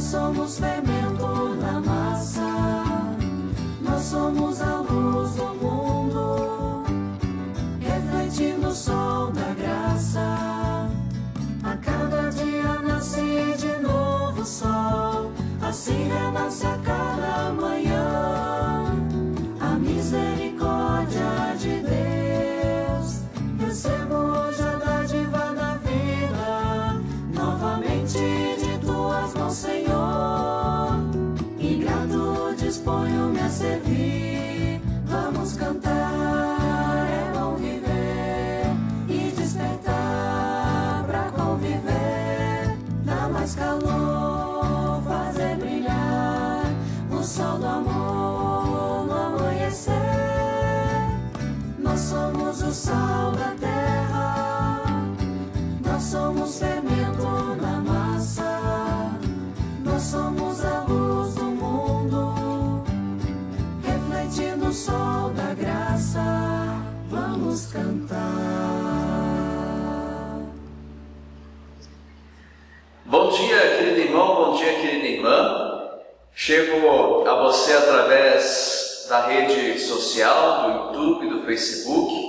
somos fermento na massa, nós somos a luz do mundo, refletindo o sol da graça. A cada dia nasce de novo sol, assim renasce a cada manhã a misericórdia de Deus. Recebo hoje a dádiva da vida, novamente de tuas mãos, Senhor, e grato disponho-me a servir. Vamos cantar, é bom viver e despertar pra conviver. Dá mais calor, fazer brilhar o sol do amor no amanhecer. Nós somos o sal da terra, nós somos fermento na massa, nós somos a luz do mundo, refletindo o sol da graça. Vamos cantar. Bom dia, querido irmão, bom dia, querida irmã. Chego a você através da rede social, do YouTube, do Facebook.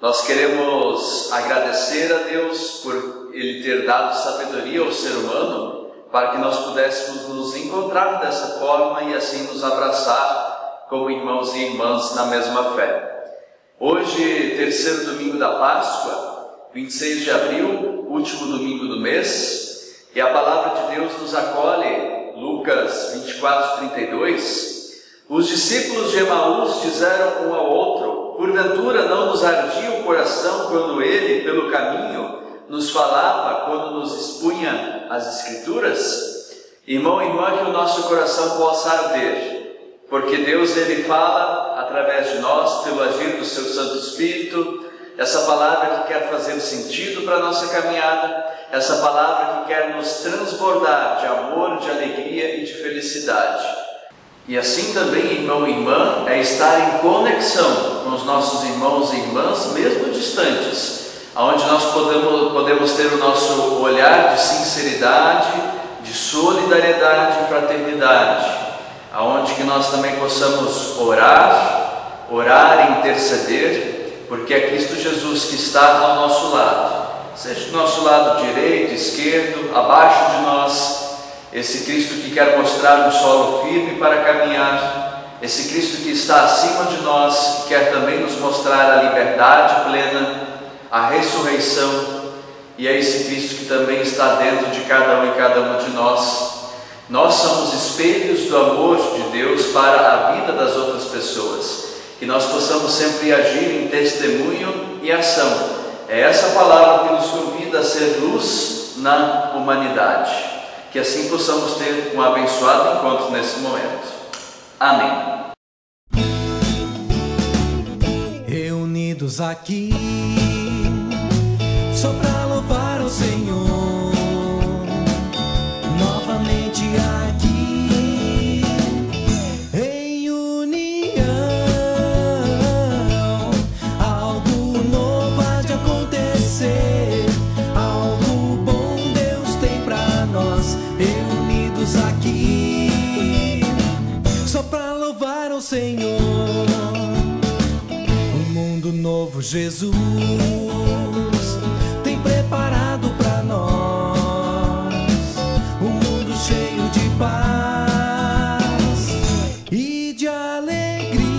Nós queremos agradecer a Deus por Ele ter dado sabedoria ao ser humano para que nós pudéssemos nos encontrar dessa forma e assim nos abraçar como irmãos e irmãs na mesma fé. Hoje, terceiro domingo da Páscoa, 26 de abril, último domingo do mês, e a palavra de Deus nos acolhe, Lucas 24:32. Os discípulos de Emaús disseram um ao outro: porventura não nos ardia o coração quando ele, pelo caminho, nos falava, quando nos expunha as Escrituras? Irmão e irmã, que o nosso coração possa arder, porque Deus, Ele fala através de nós, pelo agir do Seu Santo Espírito, essa palavra que quer fazer sentido para a nossa caminhada, essa palavra que quer nos transbordar de amor, de alegria e de felicidade. E assim também, irmão e irmã, é estar em conexão com os nossos irmãos e irmãs, mesmo distantes, onde nós podemos ter o nosso olhar de sinceridade, de solidariedade e fraternidade, aonde que nós também possamos orar e interceder, porque é Cristo Jesus que está ao nosso lado, seja do nosso lado direito, esquerdo, abaixo de nós, esse Cristo que quer mostrar um solo firme para caminhar, esse Cristo que está acima de nós, que quer também nos mostrar a liberdade plena, a ressurreição, e é esse Cristo que também está dentro de cada um e cada uma de nós. Nós somos espelhos do amor de Deus para a vida das outras pessoas, que nós possamos sempre agir em testemunho e ação. É essa palavra que nos convida a ser luz na humanidade. Que assim possamos ter um abençoado encontro nesse momento. Amém. Reunidos aqui, só para louvar o Senhor, novamente aqui, em união, algo novo há de acontecer, algo bom Deus tem para nós, reunidos aqui, só para louvar o Senhor. Um mundo novo Jesus tem preparado para nós, um mundo cheio de paz e de alegria.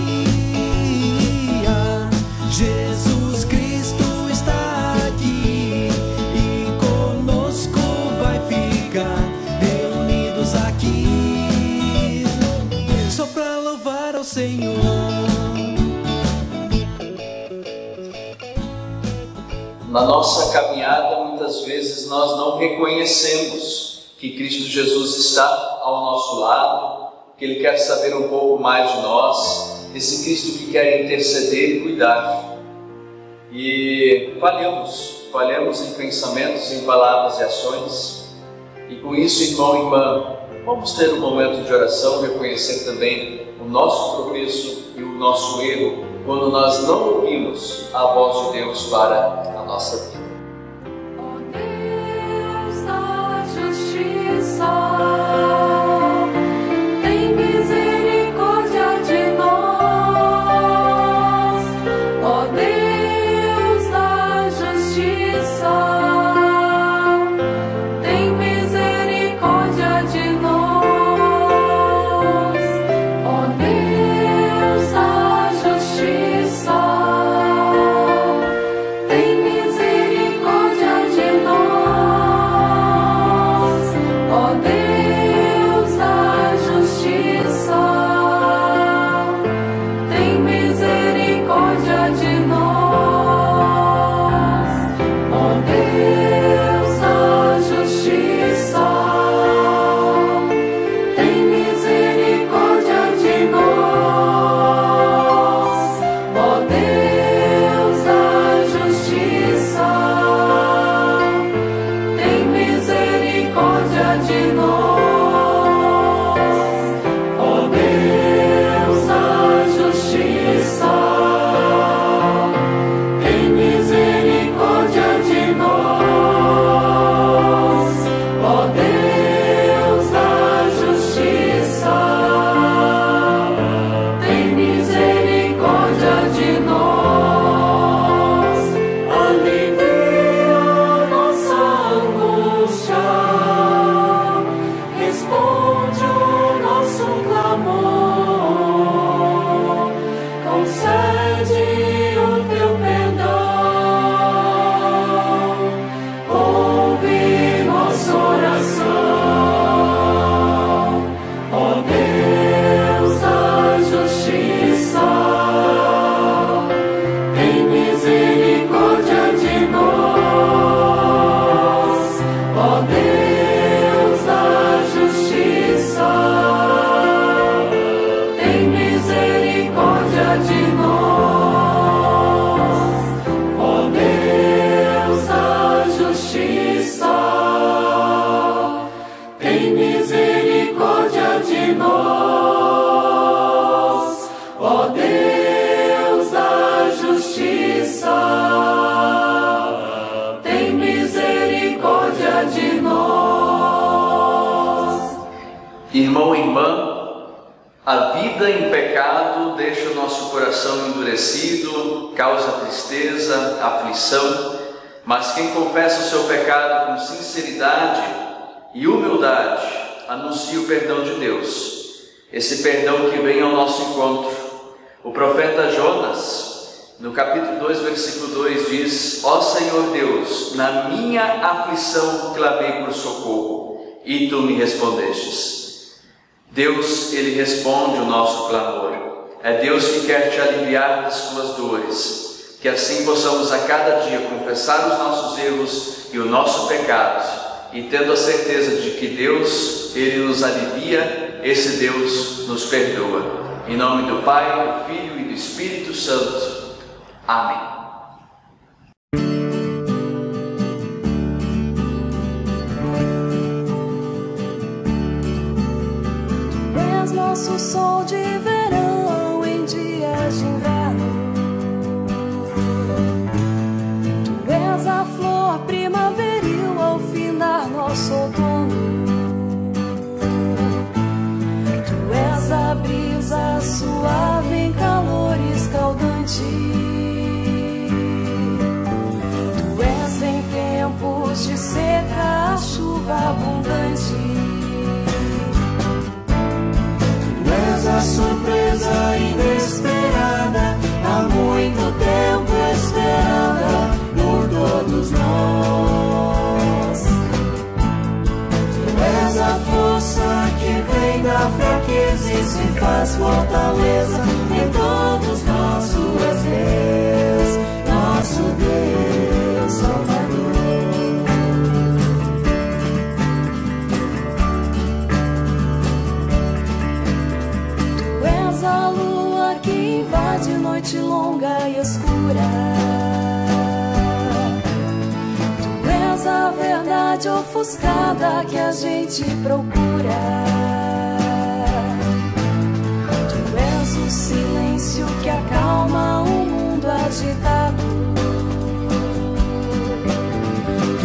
Jesus Cristo está aqui e conosco vai ficar, reunidos aqui, só para louvar ao Senhor. Na nossa caminhada, muitas vezes nós não reconhecemos que Cristo Jesus está ao nosso lado, que Ele quer saber um pouco mais de nós, esse Cristo que quer interceder e cuidar. E falhamos em pensamentos, em palavras e ações. E com isso, irmão e irmã, vamos ter um momento de oração, reconhecer também o nosso tropeço e o nosso erro, quando nós não ouvimos a voz de Deus para a nossa vida. Ó Deus da justiça, Irmão e irmã, a vida em pecado deixa o nosso coração endurecido, causa tristeza, aflição, mas quem confessa o seu pecado com sinceridade e humildade, anuncia o perdão de Deus. Esse perdão que vem ao nosso encontro. O profeta Jonas, no capítulo 2, versículo 2, diz: Ó Senhor Deus, na minha aflição clamei por socorro, e tu me respondestes. Deus, Ele responde o nosso clamor. É Deus que quer te aliviar das tuas dores, que assim possamos a cada dia confessar os nossos erros e o nosso pecado, e tendo a certeza de que Deus, Ele nos alivia, esse Deus nos perdoa. Em nome do Pai, do Filho e do Espírito Santo. Amém. Nosso sol de verão em dias de inverno. Tu és a flor primaveril ao findar nosso outono. Tu és a brisa suave em calor escaldante. Tu és em tempos de seca a chuva abundante. A surpresa inesperada, há muito tempo esperada por todos nós. Tu és a força que vem da fraqueza e se faz fortaleza em todos nós. Tu és Deus, nosso Deus, Salvador. A lua que invade noite longa e escura. Tu és a verdade ofuscada que a gente procura. Tu és o silêncio que acalma o mundo agitado.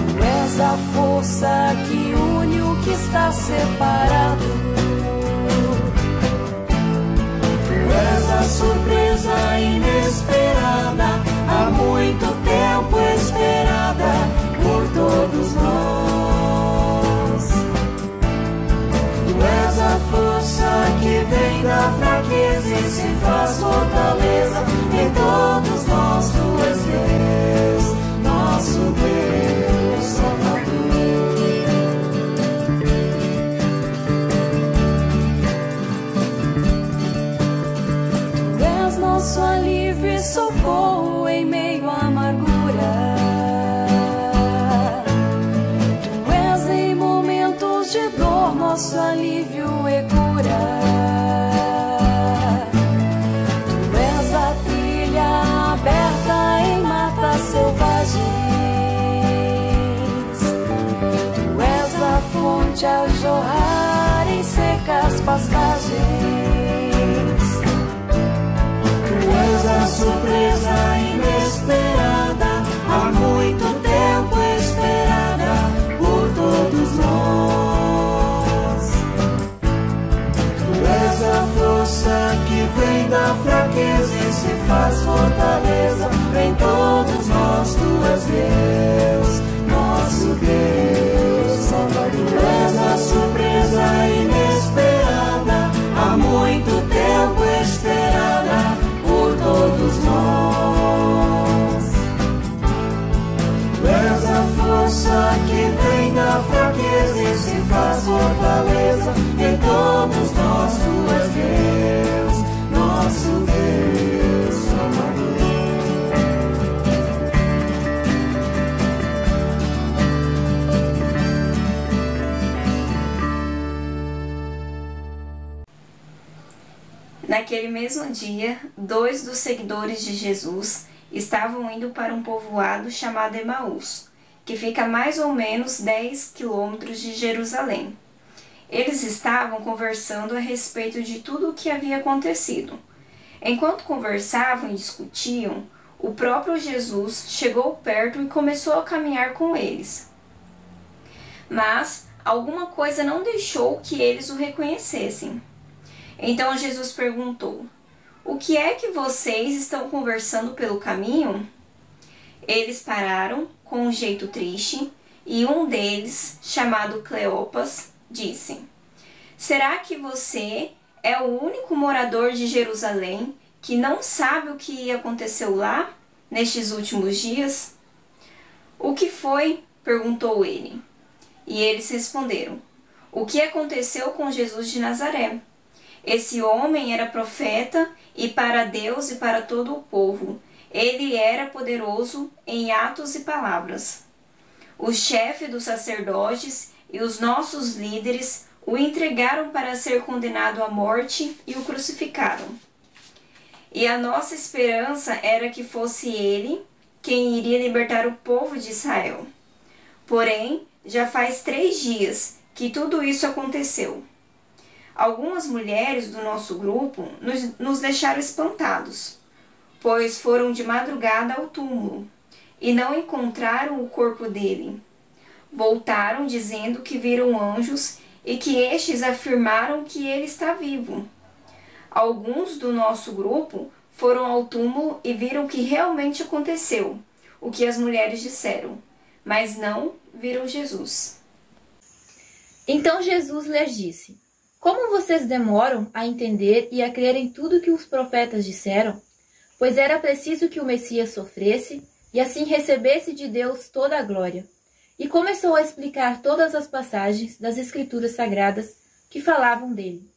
Tu és a força que une o que está separado. A surpresa inesperada, há muito tempo esperada por todos nós. Tu és a força que vem da fraqueza e se faz fortaleza em todos nós. Tu és Deus, nosso Deus, Salvador. Nosso alívio e socorro em meio à amargura. Tu és em momentos de dor nosso alívio e cura. Tu és a trilha aberta em matas selvagens. Tu és a fonte a jorrar em secas pastagens. A surpresa inesperada, há muito tempo esperada por todos nós. Tu és a força que vem da fraqueza e se faz fortaleza em todos nós. Tu és Deus, nosso Deus, Salvador. Tu és a surpresa inesperada, há muito tempo esperada por todos nós. Tu és a força que vem da fraqueza e se faz fortaleza em todos nós. Tu és Deus, nosso Deus, Salvador. Naquele mesmo dia, 2 dos seguidores de Jesus estavam indo para um povoado chamado Emaús, que fica a mais ou menos 10 quilômetros de Jerusalém. Eles estavam conversando a respeito de tudo o que havia acontecido. Enquanto conversavam e discutiam, o próprio Jesus chegou perto e começou a caminhar com eles. Mas alguma coisa não deixou que eles o reconhecessem. Então Jesus perguntou: "O que é que vocês estão conversando pelo caminho?" Eles pararam com um jeito triste e um deles, chamado Cleopas, disse: "Será que você é o único morador de Jerusalém que não sabe o que aconteceu lá, nestes últimos dias?" "O que foi?" perguntou ele. E eles responderam: "O que aconteceu com Jesus de Nazaré? Esse homem era profeta e para Deus e para todo o povo. Ele era poderoso em atos e palavras. O chefe dos sacerdotes e os nossos líderes o entregaram para ser condenado à morte e o crucificaram. E a nossa esperança era que fosse ele quem iria libertar o povo de Israel. Porém, já faz 3 dias que tudo isso aconteceu. Algumas mulheres do nosso grupo nos deixaram espantados, pois foram de madrugada ao túmulo e não encontraram o corpo dele. Voltaram dizendo que viram anjos e que estes afirmaram que ele está vivo. Alguns do nosso grupo foram ao túmulo e viram que realmente aconteceu o que as mulheres disseram, mas não viram Jesus." Então Jesus lhes disse: "Como vocês demoram a entender e a crer em tudo que os profetas disseram? Pois era preciso que o Messias sofresse e assim recebesse de Deus toda a glória." E começou a explicar todas as passagens das Escrituras Sagradas que falavam dele,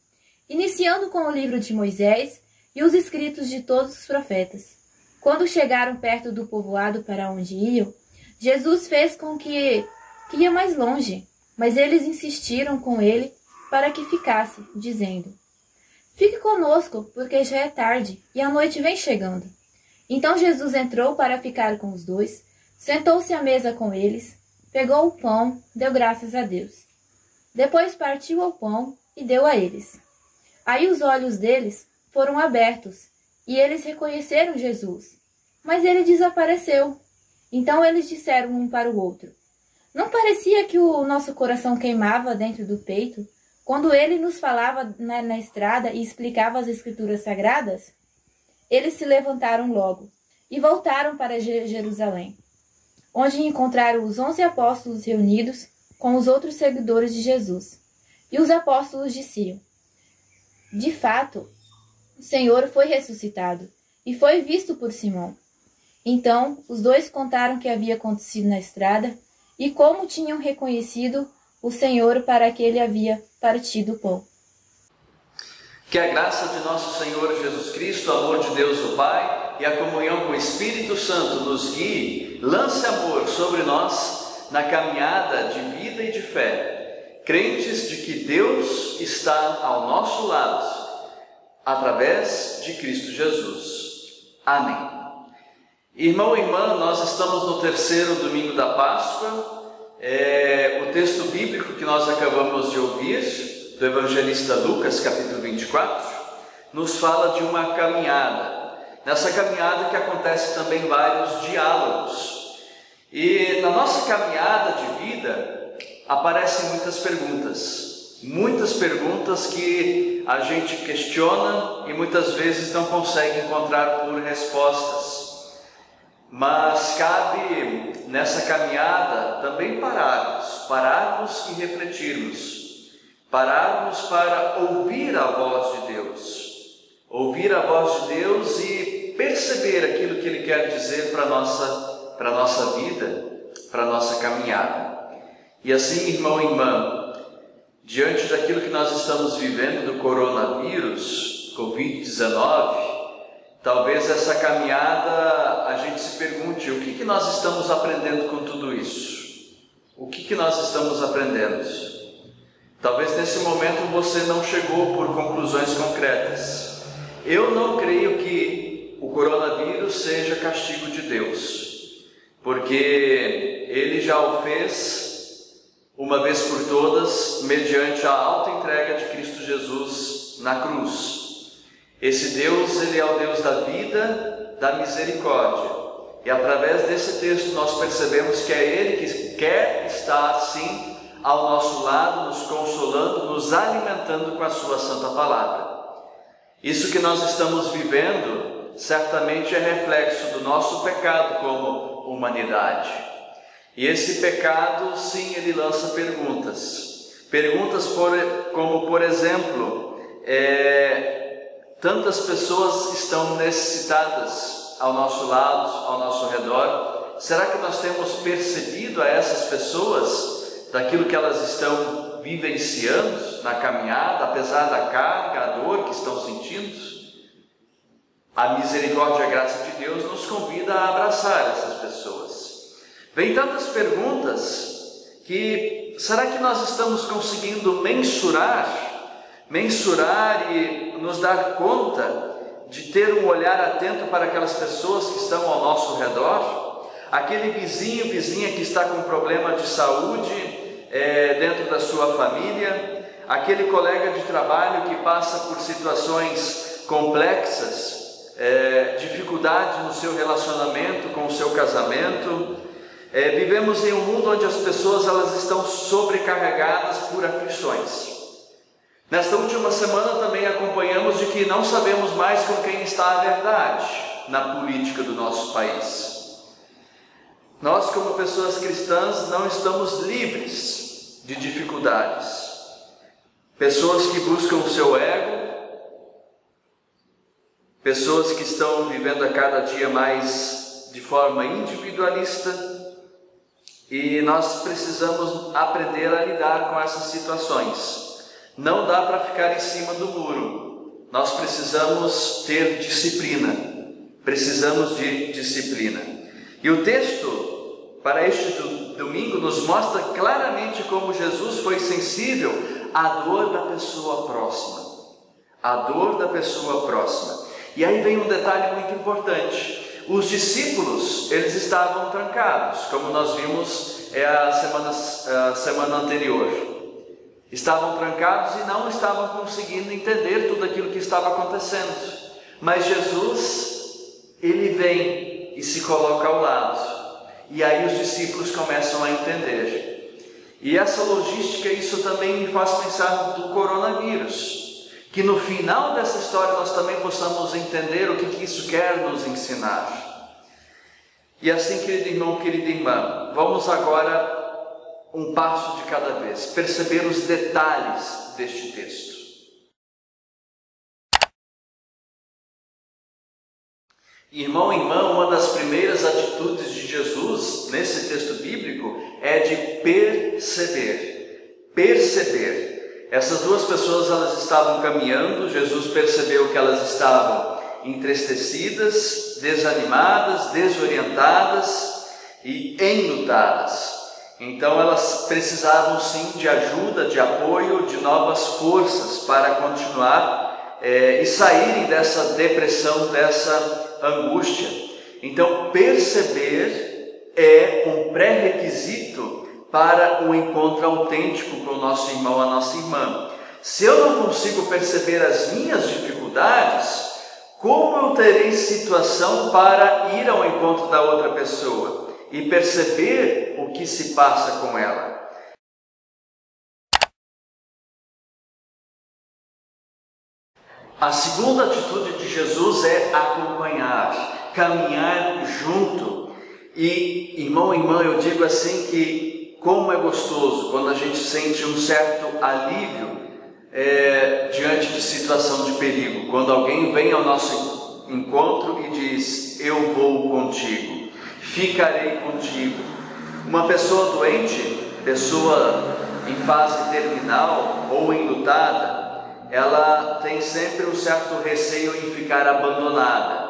iniciando com o livro de Moisés e os escritos de todos os profetas. Quando chegaram perto do povoado para onde iam, Jesus fez com que ia mais longe, mas eles insistiram com ele para que ficasse, dizendo: "Fique conosco, porque já é tarde e a noite vem chegando." Então Jesus entrou para ficar com os dois, sentou-se à mesa com eles, pegou o pão, deu graças a Deus. Depois partiu o pão e deu a eles. Aí os olhos deles foram abertos e eles reconheceram Jesus, mas ele desapareceu. Então eles disseram um para o outro: "Não parecia que o nosso coração queimava dentro do peito quando ele nos falava na estrada e explicava as Escrituras Sagradas?" Eles se levantaram logo e voltaram para Jerusalém, onde encontraram os 11 apóstolos reunidos com os outros seguidores de Jesus. E os apóstolos diziam: "De fato, o Senhor foi ressuscitado e foi visto por Simão." Então, os dois contaram o que havia acontecido na estrada e como tinham reconhecido o Senhor para que ele havia partido o pão. Que a graça de nosso Senhor Jesus Cristo, o amor de Deus o Pai e a comunhão com o Espírito Santo nos guie, lance amor sobre nós na caminhada de vida e de fé, crentes de que Deus está ao nosso lado, através de Cristo Jesus. Amém. Irmão e irmã, nós estamos no 3º domingo da Páscoa. O texto bíblico que nós acabamos de ouvir, do evangelista Lucas, capítulo 24, nos fala de uma caminhada. Nessa caminhada que acontece também vários diálogos. E na nossa caminhada de vida aparecem muitas perguntas que a gente questiona e muitas vezes não consegue encontrar por respostas. Mas cabe nessa caminhada também pararmos e refletirmos, pararmos para ouvir a voz de Deus e perceber aquilo que Ele quer dizer para a nossa vida, para a nossa caminhada. E assim, irmão e irmã, diante daquilo que nós estamos vivendo do coronavírus, Covid-19, talvez essa caminhada a gente se pergunte: o que nós estamos aprendendo com tudo isso? O que nós estamos aprendendo? Talvez nesse momento você não chegou por conclusões concretas. Eu não creio que o coronavírus seja castigo de Deus, porque Ele já o fez uma vez por todas, mediante a alta entrega de Cristo Jesus na cruz. Esse Deus, Ele é o Deus da vida, da misericórdia. E através desse texto nós percebemos que é Ele que quer estar, sim, ao nosso lado, nos consolando, nos alimentando com a sua santa palavra. Isso que nós estamos vivendo certamente é reflexo do nosso pecado como humanidade. E esse pecado, sim, ele lança perguntas. Perguntas como, por exemplo, tantas pessoas estão necessitadas ao nosso lado, ao nosso redor. Será que nós temos percebido a essas pessoas daquilo que elas estão vivenciando na caminhada, apesar da carga, a dor que estão sentindo? A misericórdia e a graça de Deus nos convida a abraçar essas pessoas. Vem tantas perguntas que será que nós estamos conseguindo mensurar e nos dar conta de ter um olhar atento para aquelas pessoas que estão ao nosso redor? Aquele vizinho, vizinha que está com problema de saúde dentro da sua família, aquele colega de trabalho que passa por situações complexas, dificuldade no seu relacionamento com o seu casamento. Vivemos em um mundo onde as pessoas elas estão sobrecarregadas por aflições. Nesta última semana também acompanhamos de que não sabemos mais com quem está a verdade na política do nosso país. Nós, como pessoas cristãs, não estamos livres de dificuldades. Pessoas que buscam o seu ego, pessoas que estão vivendo a cada dia mais de forma individualista, e nós precisamos aprender a lidar com essas situações. Não dá para ficar em cima do muro. Nós precisamos ter disciplina. Precisamos de disciplina. E o texto para este domingo nos mostra claramente como Jesus foi sensível à dor da pessoa próxima. A dor da pessoa próxima. E aí vem um detalhe muito importante. Os discípulos, eles estavam trancados, como nós vimos a semana anterior. Estavam trancados e não estavam conseguindo entender tudo aquilo que estava acontecendo. Mas Jesus, ele vem e se coloca ao lado. E aí os discípulos começam a entender. E essa logística, isso também me faz pensar do coronavírus. Que no final dessa história nós também possamos entender o que isso quer nos ensinar. E assim, querido irmão, querida irmã, vamos agora um passo de cada vez, perceber os detalhes deste texto. Irmão e irmã, uma das primeiras atitudes de Jesus nesse texto bíblico é de perceber. Perceber. Essas duas pessoas, elas estavam caminhando, Jesus percebeu que elas estavam entristecidas, desanimadas, desorientadas e enlutadas. Então elas precisavam sim de ajuda, de apoio, de novas forças para continuar e saírem dessa depressão, dessa angústia. Então perceber é um pré-requisito para um encontro autêntico com o nosso irmão, a nossa irmã. Se eu não consigo perceber as minhas dificuldades, como eu terei situação para ir ao encontro da outra pessoa e perceber o que se passa com ela? A segunda atitude de Jesus é acompanhar, caminhar junto. E, irmão e irmã, eu digo assim que como é gostoso quando a gente sente um certo alívio diante de situação de perigo. Quando alguém vem ao nosso encontro e diz, eu vou contigo, ficarei contigo. Uma pessoa doente, pessoa em fase terminal ou enlutada, ela tem sempre um certo receio em ficar abandonada.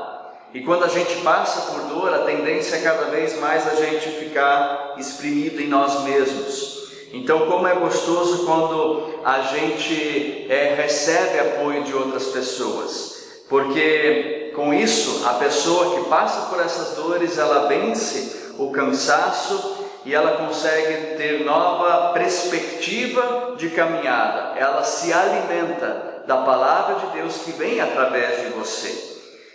E quando a gente passa por dor, a tendência é cada vez mais a gente ficar exprimido em nós mesmos. Então, como é gostoso quando a gente recebe apoio de outras pessoas. Porque com isso, a pessoa que passa por essas dores, ela vence o cansaço e ela consegue ter nova perspectiva de caminhada. Ela se alimenta da palavra de Deus que vem através de você.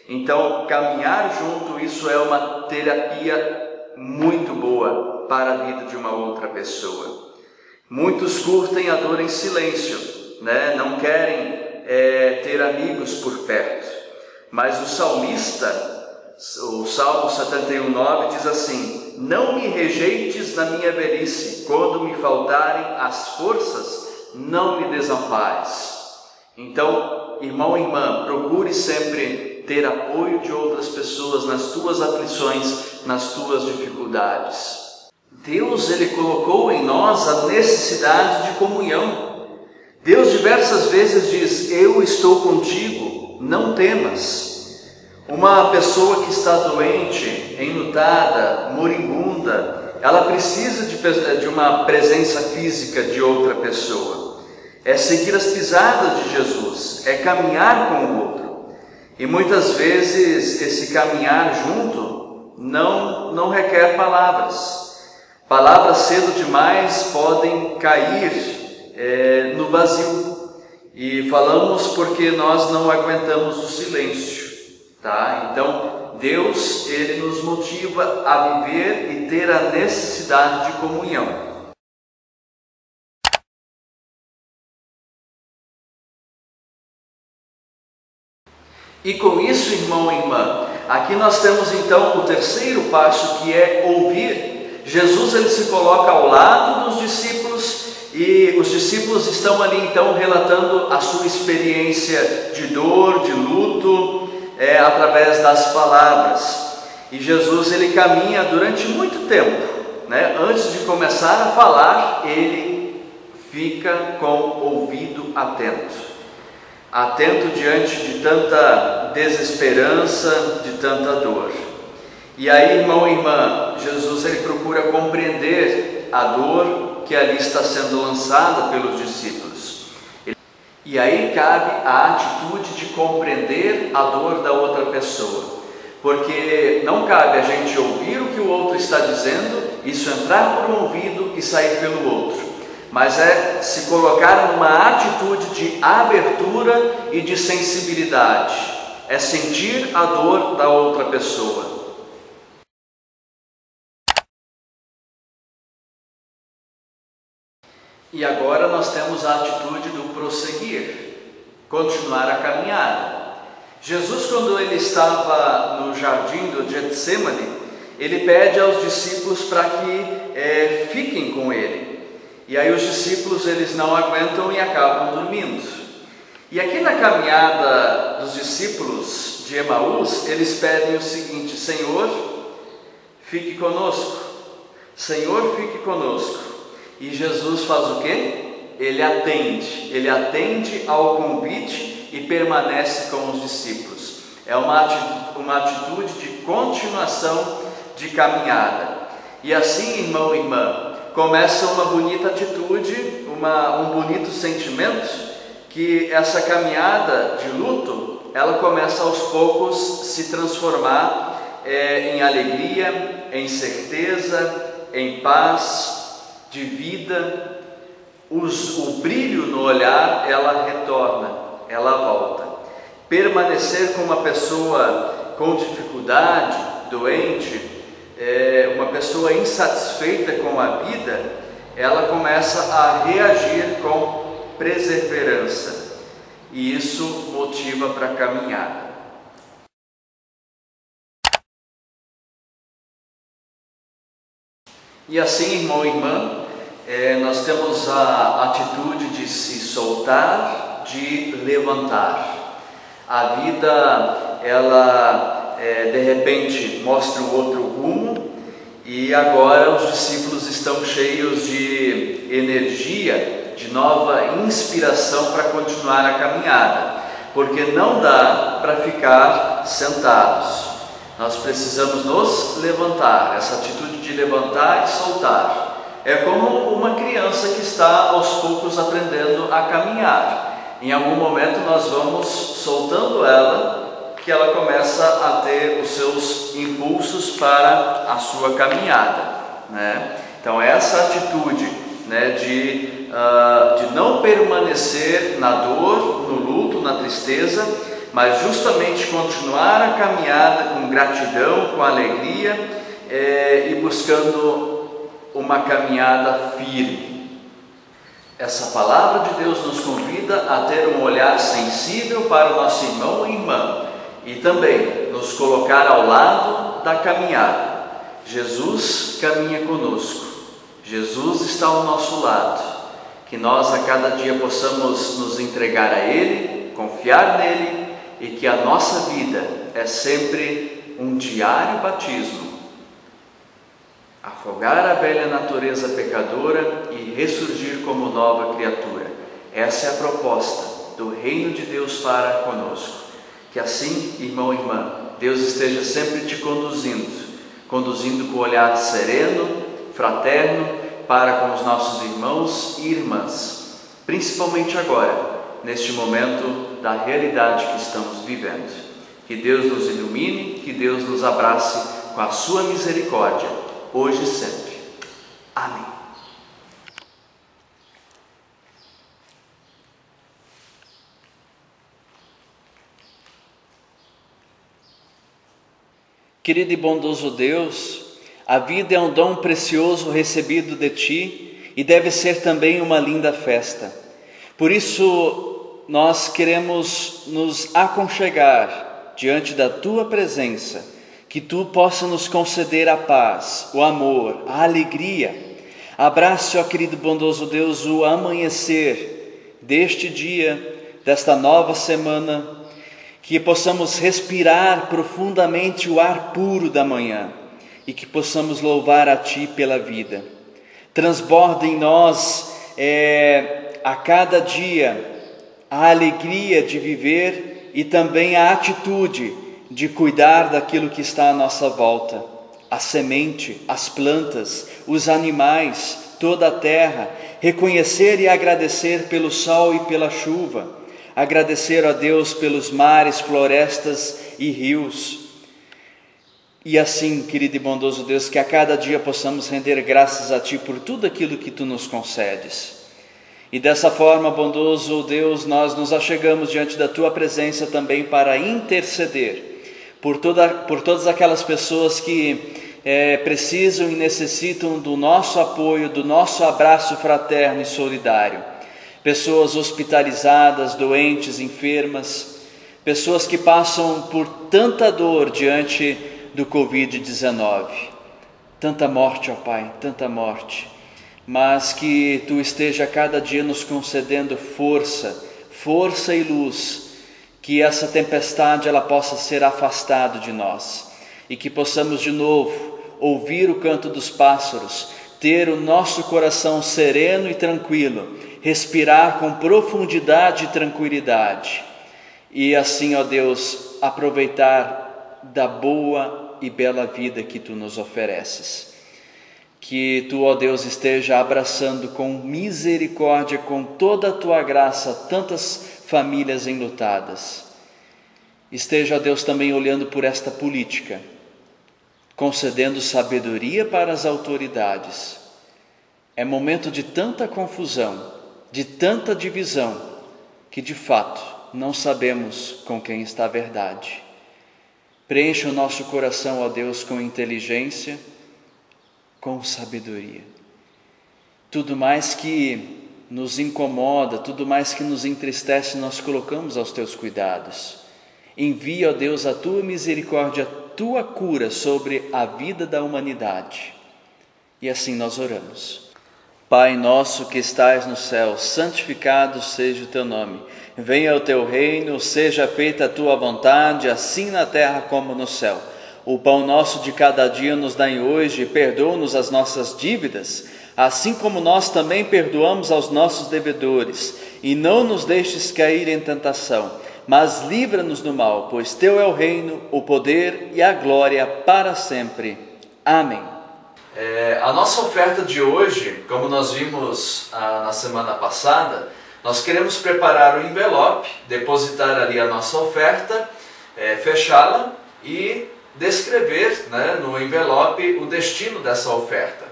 Então, caminhar junto, isso é uma terapia muito boa para a vida de uma outra pessoa. Muitos curtem a dor em silêncio, né? Não querem ter amigos por perto. Mas o salmista, o Salmo 71:9 diz assim: não me rejeites na minha velhice, quando me faltarem as forças, não me desampares. Então, irmão e irmã, procure sempre ter apoio de outras pessoas nas tuas aflições, nas tuas dificuldades. Deus, Ele colocou em nós a necessidade de comunhão. Deus diversas vezes diz: eu estou contigo, não temas. Uma pessoa que está doente, enlutada, moribunda, ela precisa de uma presença física de outra pessoa. É seguir as pisadas de Jesus, é caminhar com o outro. E muitas vezes esse caminhar junto não requer palavras. Palavras cedo demais podem cair no vazio. E falamos porque nós não aguentamos o silêncio, tá? Então, Deus, Ele nos motiva a viver e ter a necessidade de comunhão. E com isso, irmão e irmã, aqui nós temos então o terceiro passo, que é ouvir. Jesus, ele se coloca ao lado dos discípulos e os discípulos estão ali então relatando a sua experiência de dor, de luto, através das palavras. E Jesus, ele caminha durante muito tempo, né? Antes de começar a falar, ele fica com o ouvido atento diante de tanta desesperança, de tanta dor. E aí, irmão e irmã, Jesus, ele procura compreender a dor que ali está sendo lançada pelos discípulos. E aí cabe a atitude de compreender a dor da outra pessoa, porque não cabe a gente ouvir o que o outro está dizendo, isso entrar por um ouvido e sair pelo outro, mas é se colocar numa atitude de abertura e de sensibilidade, é sentir a dor da outra pessoa. E agora nós temos a atitude do prosseguir, continuar a caminhada. Jesus, quando ele estava no jardim do Getsemane, ele pede aos discípulos para que fiquem com ele. E aí os discípulos, eles não aguentam e acabam dormindo. E aqui na caminhada dos discípulos de Emaús, eles pedem o seguinte: Senhor, fique conosco. Senhor, fique conosco. E Jesus faz o quê? Ele atende ao convite e permanece com os discípulos. É uma atitude de continuação de caminhada. E assim, irmão e irmã, começa uma bonita atitude, um bonito sentimento, que essa caminhada de luto, ela começa aos poucos se transformar em alegria, em certeza, em paz, de vida. O brilho no olhar, ela retorna, ela volta. Permanecer com uma pessoa com dificuldade, doente, uma pessoa insatisfeita com a vida, ela começa a reagir com perseverança, e isso motiva para a caminhada. E assim, irmão e irmã, nós temos a atitude de se soltar, de levantar. A vida, ela de repente mostra um outro rumo, e agora os discípulos estão cheios de energia, de nova inspiração para continuar a caminhada, porque não dá para ficar sentados. Nós precisamos nos levantar. Essa atitude de levantar e soltar é como uma criança que está aos poucos aprendendo a caminhar. Em algum momento nós vamos soltando ela, que ela começa a ter os seus impulsos para a sua caminhada, né? Então essa atitude, né, de não permanecer na dor, no luto, na tristeza, mas justamente continuar a caminhada com gratidão, com alegria, e buscando uma caminhada firme. Essa palavra de Deus nos convida a ter um olhar sensível para o nosso irmão e irmã e também nos colocar ao lado da caminhada. Jesus caminha conosco, Jesus está ao nosso lado, que nós a cada dia possamos nos entregar a Ele, confiar nele e que a nossa vida é sempre um diário batismo. Afogar a velha natureza pecadora e ressurgir como nova criatura. Essa é a proposta do reino de Deus para conosco. Que assim, irmão e irmã, Deus esteja sempre te conduzindo com o olhar sereno, fraterno, para com os nossos irmãos e irmãs, principalmente agora, neste momento da realidade que estamos vivendo. Que Deus nos ilumine, que Deus nos abrace com a sua misericórdia, hoje e sempre. Amém. Querido e bondoso Deus, a vida é um dom precioso recebido de Ti e deve ser também uma linda festa. Por isso, nós queremos nos aconchegar diante da Tua presença, que Tu possa nos conceder a paz, o amor, a alegria. Abrace, ó querido e bondoso Deus, o amanhecer deste dia, desta nova semana, que possamos respirar profundamente o ar puro da manhã e que possamos louvar a Ti pela vida. Transborda em nós a cada dia a alegria de viver e também a atitude de cuidar daquilo que está à nossa volta, a semente, as plantas, os animais, toda a terra, reconhecer e agradecer pelo sol e pela chuva, agradecer a Deus pelos mares, florestas e rios. E assim, querido e bondoso Deus, que a cada dia possamos render graças a Ti por tudo aquilo que Tu nos concedes. E dessa forma, bondoso Deus, nós nos achegamos diante da Tua presença também para interceder por todas aquelas pessoas que precisam e necessitam do nosso apoio, do nosso abraço fraterno e solidário. Pessoas hospitalizadas, doentes, enfermas, pessoas que passam por tanta dor diante do Covid-19. Tanta morte, ó Pai, tanta morte. Mas que Tu esteja cada dia nos concedendo força e luz, que essa tempestade ela possa ser afastada de nós e que possamos de novo ouvir o canto dos pássaros, ter o nosso coração sereno e tranquilo, respirar com profundidade e tranquilidade e assim, ó Deus, aproveitar da boa e bela vida que Tu nos ofereces. Que Tu, ó Deus, esteja abraçando com misericórdia, com toda a Tua graça, tantas famílias enlutadas. Esteja, ó Deus, também olhando por esta política, concedendo sabedoria para as autoridades. É momento de tanta confusão, de tanta divisão, que de fato não sabemos com quem está a verdade. Preencha o nosso coração, ó Deus, com inteligência, com sabedoria. Tudo mais que nos incomoda, tudo mais que nos entristece, nós colocamos aos Teus cuidados. Envia, ó Deus, a Tua misericórdia, a Tua cura sobre a vida da humanidade. E assim nós oramos. Pai nosso que estais no céu, santificado seja o Teu nome. Venha o Teu reino, seja feita a Tua vontade, assim na terra como no céu. O pão nosso de cada dia nos dai hoje, perdoa-nos as nossas dívidas, assim como nós também perdoamos aos nossos devedores. E não nos deixes cair em tentação, mas livra-nos do mal, pois Teu é o reino, o poder e a glória para sempre. Amém. A nossa oferta de hoje, como nós vimos na semana passada, nós queremos preparar o envelope, depositar ali a nossa oferta, fechá-la e descrever, no envelope o destino dessa oferta.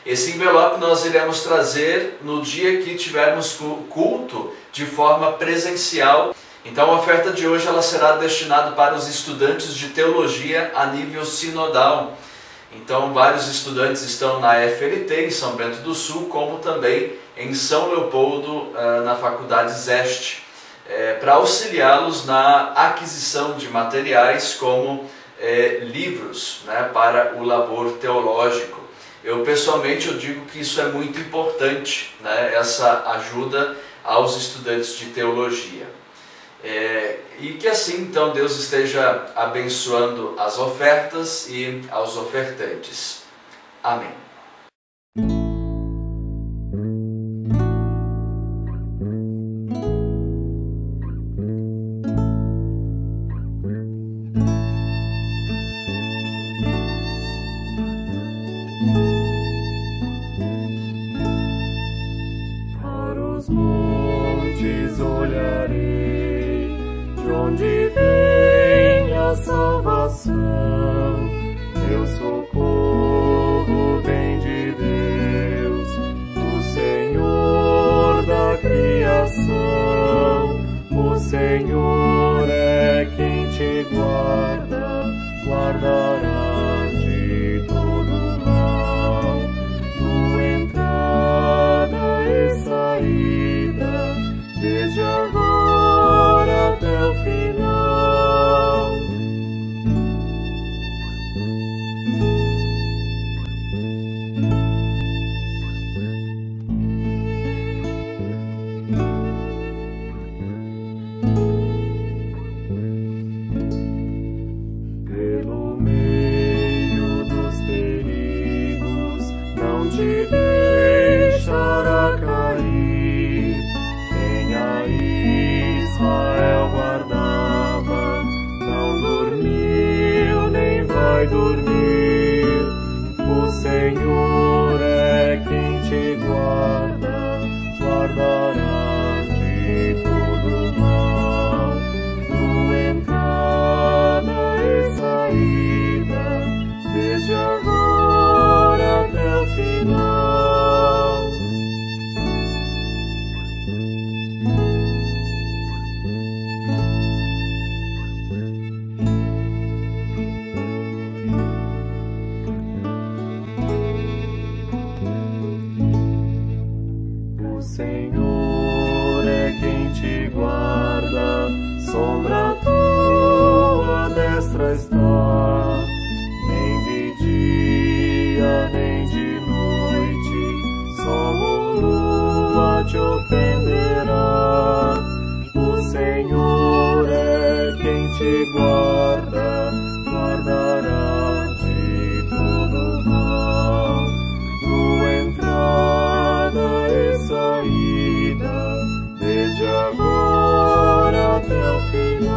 Esse envelope nós iremos trazer no dia que tivermos culto de forma presencial. Então a oferta de hoje ela será destinada para os estudantes de teologia a nível sinodal. Então vários estudantes estão na FLT em São Bento do Sul, como também em São Leopoldo, na Faculdade Zeste, para auxiliá-los na aquisição de materiais como livros, né, para o labor teológico. Pessoalmente, eu digo que isso é muito importante, né, essa ajuda aos estudantes de teologia. E que assim, então, Deus esteja abençoando as ofertas e aos ofertantes. Amém. Para os montes olharei, de onde vem a salvação. Meu socorro vem de Deus, o Senhor da criação. O Senhor é quem te guarda, guardará de todo mal. Tua entrada e saída, desde agora até o final. Pelo meio dos perigos, não te deixará cair. Quem a Israel guardava, não dormiu nem vai dormir. O Senhor é quem te guarda, guardará de todo mal. Tua entrada e saída, desde agora até o final. O Senhor é quem te guarda, sombra tua destra está. Nem de dia, nem de noite, sol ou lua te ofenderá. O Senhor é quem te guarda, guardará de todo mal. Tua entrada e saída, desde agora até o final.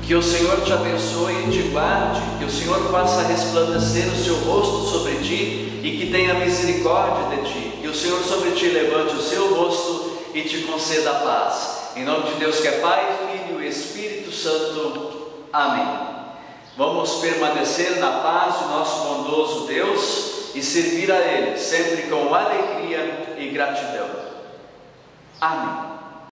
Que o Senhor te abençoe e te guarde, que o Senhor faça resplandecer o seu rosto sobre ti e que tenha misericórdia de ti. Que o Senhor sobre ti levante o seu rosto e te conceda a paz. Em nome de Deus que é Pai, Filho e Espírito Santo. Amém. Vamos permanecer na paz do nosso bondoso Deus e servir a Ele sempre com alegria e gratidão. Amém.